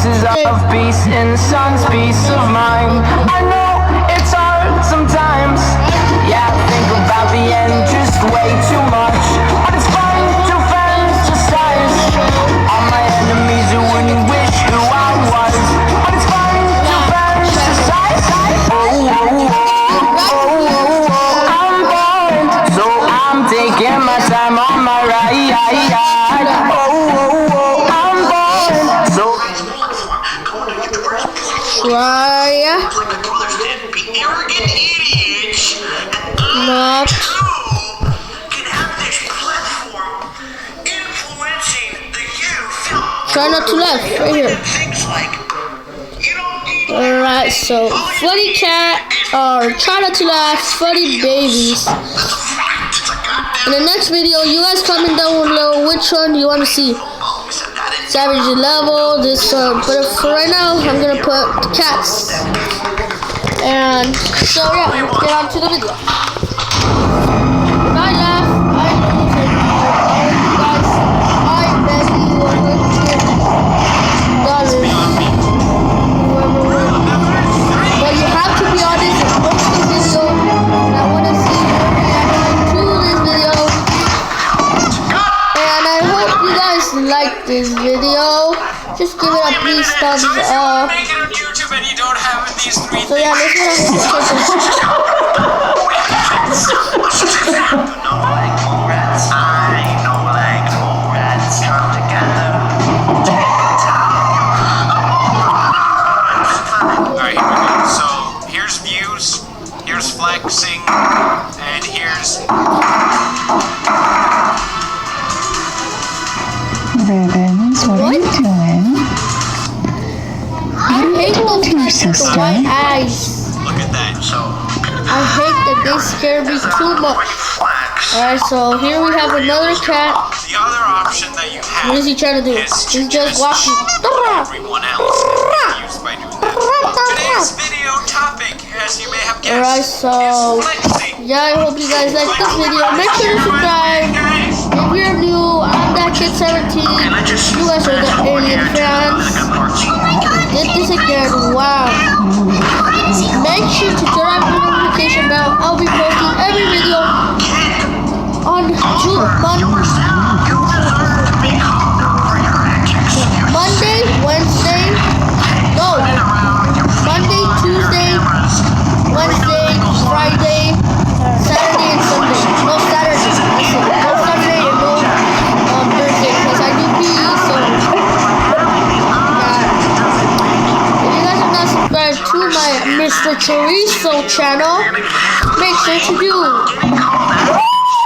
pieces of peace in the sun's peace of mind. I know it's hard sometimes. Yeah, I think about the end just way too much. But it's fun to fantasize. All my enemies who wouldn't wish who I was. But it's fun to fantasize. Oh, oh, oh, oh, oh. I'm born, so I'm taking my time on my ride. Oh, oh, oh, I'm born, so. Why? Be arrogant idiots. Not. Can have this platform influencing the youth. Try not to laugh. Right here. Things like you don't need Alright, so funny cat or try not to laugh, funny babies. In the next video, you guys comment down below which one you want to see. Savage level, this one. But for right now, I'm gonna put the cats. And so yeah, let's get on to the video. If I laugh, I lose it. You guys, I bet you $100. Whoever wins. But you have to be honest and watch the video. And I want to see your reaction to this video. And I hope you guys like this video. Just give it a please thumbs up. So yeah, let's get on this. Alright, here we go. So here's views, here's flexing, and here's Ribbons, what are you doing? I hate those to your cats with the sister. white eyes. look at that. I hate that they scare me too much. Alright, so here we have another cat. The other option that you have What is he trying to do? is to He's just walking. everyone else confused by doing that. Today's video topic, as you may have Alright, guessed, so is flexing. yeah, I hope you guys like this video. Make sure to subscribe. If you're new, I'm that kid 17. You guys are the alien fans. Did this again. Wow. Make sure to turn on the notification bell. I'll be posting every video on Monday, Wednesday, no, Monday, Tuesday, Wednesday, Friday, Saturday, and Sunday. No Saturday. Listen, no Saturday and no Thursday because I do PE. So if you guys are not subscribed to my Mr. Chorizo channel, make sure to do.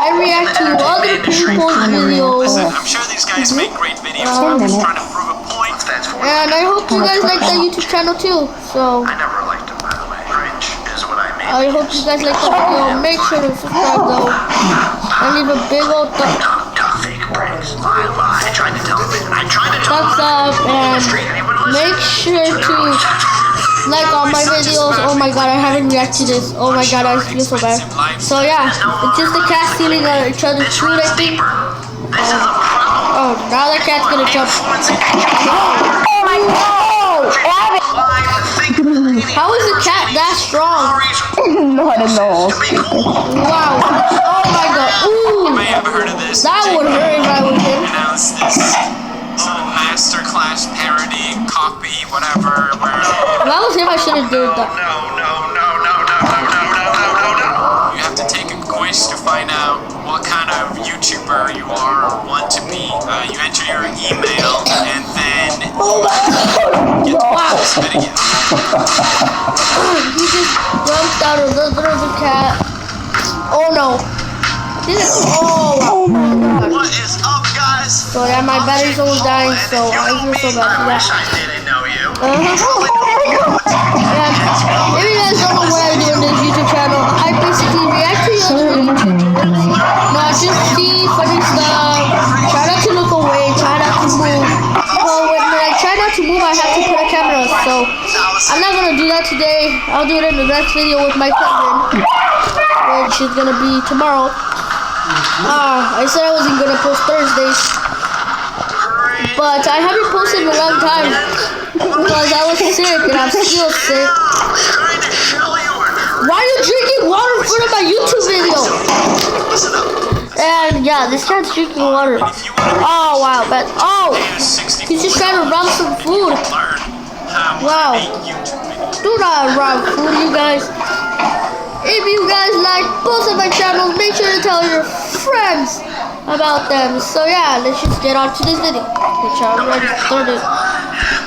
I react to other people's videos. Listen, I'm sure these guys make great videos. I'm just trying to prove a point. And I hope you guys like the YouTube channel too. So I never liked him, by the way. Cringe is what I mean. I hope you guys like the video. Make sure to subscribe though. And leave a big old thumbs Fake breaks. I tried to tell him. I tried to tell him. up and make sure to like all my videos. Oh my god, I haven't reacted to this. Oh my god, I feel so bad. So yeah, it's just the cat stealing each other's food, I think. Oh, now the cat's gonna jump. Oh my god! How is the cat that strong? No, I don't know. Wow. Oh my god. You Ooh. may have heard of this. That would hurt if I was him. Announced this masterclass parody, copy, whatever, where If I was him, I should have done that. you have to take a quiz to find out what kind of YouTuber you are or want to be. You enter your email and then get Wow. to spit again. He just jumped out of the little cat. Oh no. Oh my god. What is up, guys? So yeah, my battery's almost dying, so I feel so bad for I wish that. I didn't know you. And if you guys don't know what I do on this YouTube channel, I basically react to your other videos. Not just see funny stuff. Try not to look away. Try not to move. So when I try not to move, I have to put a camera. So I'm not gonna do that today. I'll do it in the next video with my cousin, which is gonna be tomorrow. I said I wasn't gonna post Thursdays, but I haven't posted in a long time. Because I was sick and I'm still sick. Trying to show you a Why are you drinking water in front of my YouTube video? Listen up. And yeah, this cat's drinking water. Oh wow, but oh, he's just trying to rob some food. Learn how Wow. to make YouTube videos. Do not rob food, you guys. If you guys like both of my channels, make sure to tell your friends about them. So yeah, let's just get on to this video, which I already started.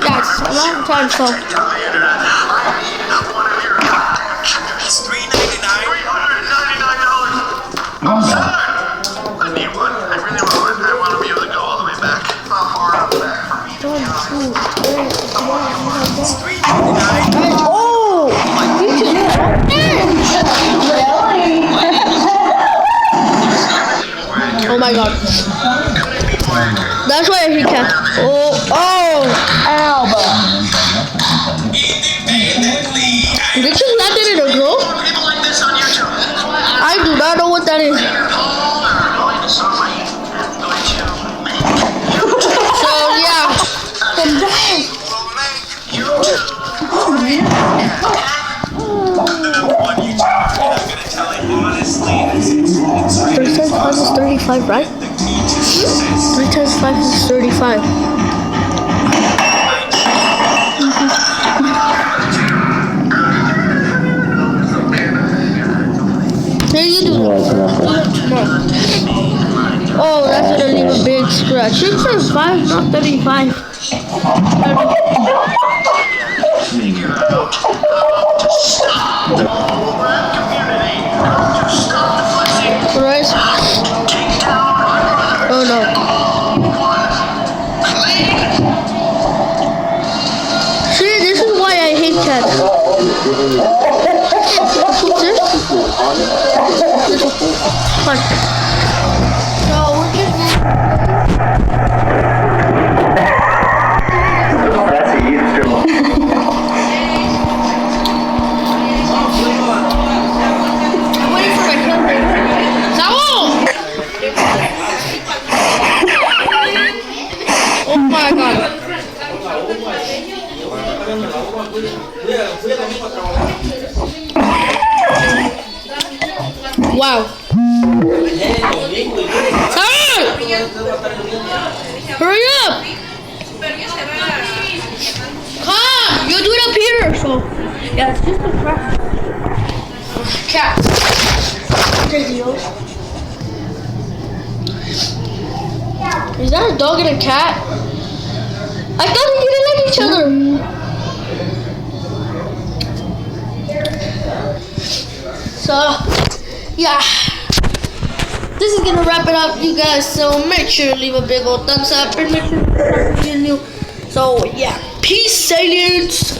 Yeah, it's a long time, so. It's $3.99. $399. I need one. I really want one. I want to be able to go all the way back. How far up back for me? Oh! Oh my god. That's why I hate cat. Oh! Did you land it in a girl? People like this on YouTube. I do not know what that is. Going to somebody. Going to So yeah. One YouTuber, and I'm gonna tell you honestly, it's 3 times 5 is 35, right? the key to success. 3 times 5 is 35. Hey, you do that. Oh, that's gonna leave a big scratch. It says 5, not 35. Right? Oh no. See, this is why I hate cats. Fun. So we're just That's a huge deal. waiting for my camera. Saul! Oh my god. Wow. Saul! Hurry up! Come! You'll do it up here, so. Yeah, it's just a crap. Cat. Is that a dog and a cat? I thought they didn't like each other. So, yeah. This is gonna wrap it up, you guys. So make sure to leave a big old thumbs up and make sure to subscribe if you're new. So yeah, peace, aliens.